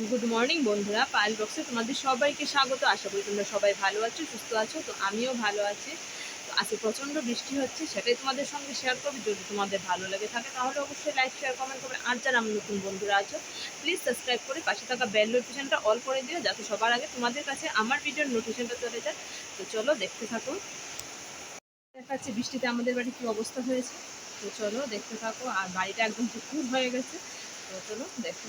Good morning বন্ধুরা, পায়েল বক্সে তোমাদের সবাইকে স্বাগত। আশা করি তোমরা সবাই ভালো আছো, সুস্থ আছো। তো আমিও ভালো আছি। তো আজকে প্রচণ্ড বৃষ্টি হচ্ছে, সেটাই তোমাদের সঙ্গে শেয়ার করবো। যদি তোমাদের ভালো লেগে থাকে তাহলে অবশ্যই লাইক, শেয়ার, কমেন্ট করবে। আর যারা আমার নতুন বন্ধুরা আছো, প্লিজ সাবস্ক্রাইব করে পাশে থাকা বেল নোটিফিকেশনটা অল করে দিও, যাতে সবার আগে তোমাদের কাছে আমার ভিডিওর নোটিফিকেশনটা চলে যায়। তো চলো দেখতে থাকো। দেখা যাচ্ছে বৃষ্টিতে আমাদের বাড়ি কী অবস্থা হয়েছে। তো চলো দেখতে থাকো। আর বাড়িটা একদম পুকুর হয়ে গেছে। তো চলো দেখো।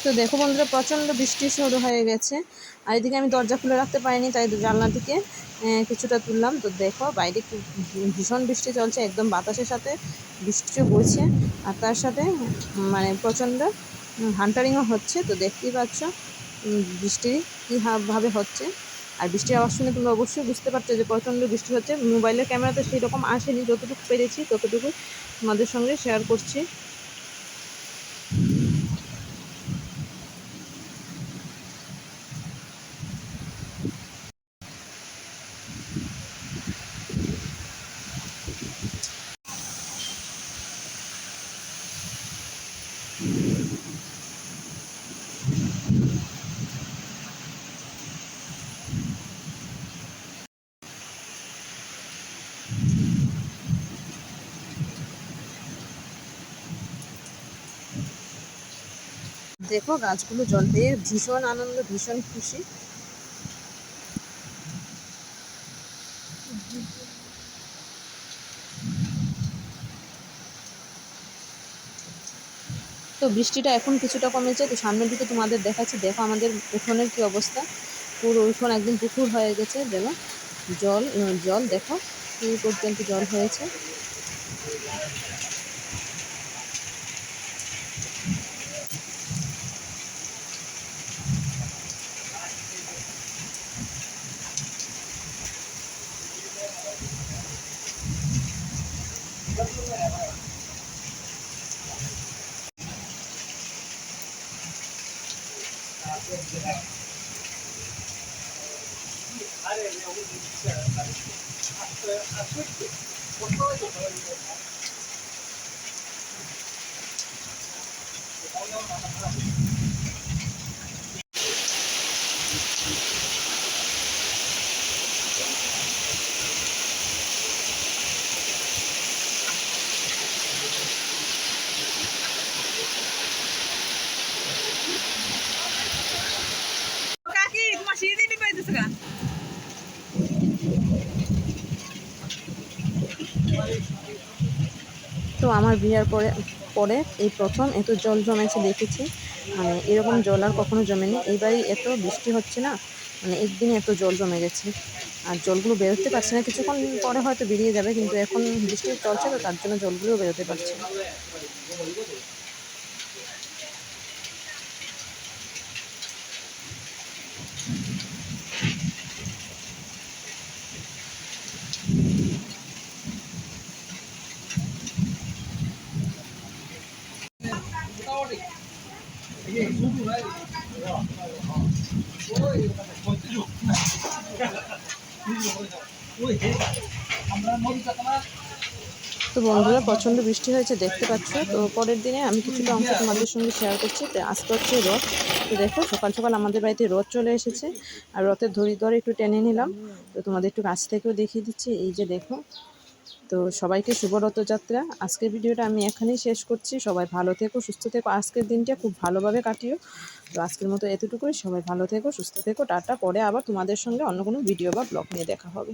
তো দেখো বন্ধুরা, প্রচণ্ড বৃষ্টি শুরু হয়ে গেছে। আর এদিকে আমি দরজা খুলে রাখতে পারিনি, তাই জানলা থেকে কিছুটা তুললাম। তো দেখো বাইরে ভীষণ বৃষ্টি চলছে, একদম বাতাসের সাথে বৃষ্টিও বইছে। আর তার সাথে মানে প্রচণ্ড হান্টারিংও হচ্ছে। তো দেখতেই পাচ্ছ বৃষ্টি কীভাবে হচ্ছে। আর বৃষ্টির আওয়াজ শুনে তোমরা অবশ্যই বুঝতে পারছো যে প্রচণ্ড বৃষ্টি হচ্ছে। মোবাইলের ক্যামেরাতে সেই রকম আসেনি, যতটুকু পেরেছি ততটুকু তোমাদের সঙ্গে শেয়ার করছি। দেখো গাছগুলো জল পেয়ে ভীষণ আনন্দ, ভীষণ খুশি। তো বৃষ্টিটা এখন কিছুটা কমেছে। তো সামনের দিকে তোমাদের দেখাচ্ছি। দেখো আমাদের উঠোনের কি অবস্থা, পুরো উঠোন একদম পুকুর হয়ে গেছে। দেখো জল জল, দেখো কি পর্যন্ত জল হয়েছে। তো আমার বিয়ার পরে পরে এই প্রথম এত জল জমেছে দেখেছি। মানে এরকম জল আর কখনো জমেনি। এইবারই এত বৃষ্টি হচ্ছে না, মানে একদিনে এত জল জমে গেছে। আর জলগুলো বেরোতে পারছে না, কিছুক্ষণ পরে হয়তো বেরিয়ে যাবে, কিন্তু এখন বৃষ্টি চলছে, তো তার জন্য জলগুলোও বেরোতে পারছে না। তো বন্ধুরা, প্রচণ্ড বৃষ্টি হয়েছে দেখতে পাচ্ছ। তো পরের দিনে আমি কিছুটা অংশ তোমাদের সঙ্গে শেয়ার করছি। তো আজকে হচ্ছে রথ। তো দেখো সকাল সকাল আমাদের বাড়িতে রথ চলে এসেছে। আর রথের ধরে ধরে একটু টেনে নিলাম। তো তোমাদের একটু কাছ থেকেও দেখিয়ে দিচ্ছি, এই যে দেখো। তো সবাইকে শুভ রথযাত্রা। আজকের ভিডিওটা আমি এখানেই শেষ করছি। সবাই ভালো থেকো, সুস্থ থেকো, আজকের দিনটা খুব ভালোভাবে কাটিও। তো আজকের মতো এতটুকুই। সবাই ভালো থেকো, সুস্থ থেকো, টাটা। পরে আবার তোমাদের সঙ্গে অন্য কোনো ভিডিও বা ব্লগ নিয়ে দেখা হবে।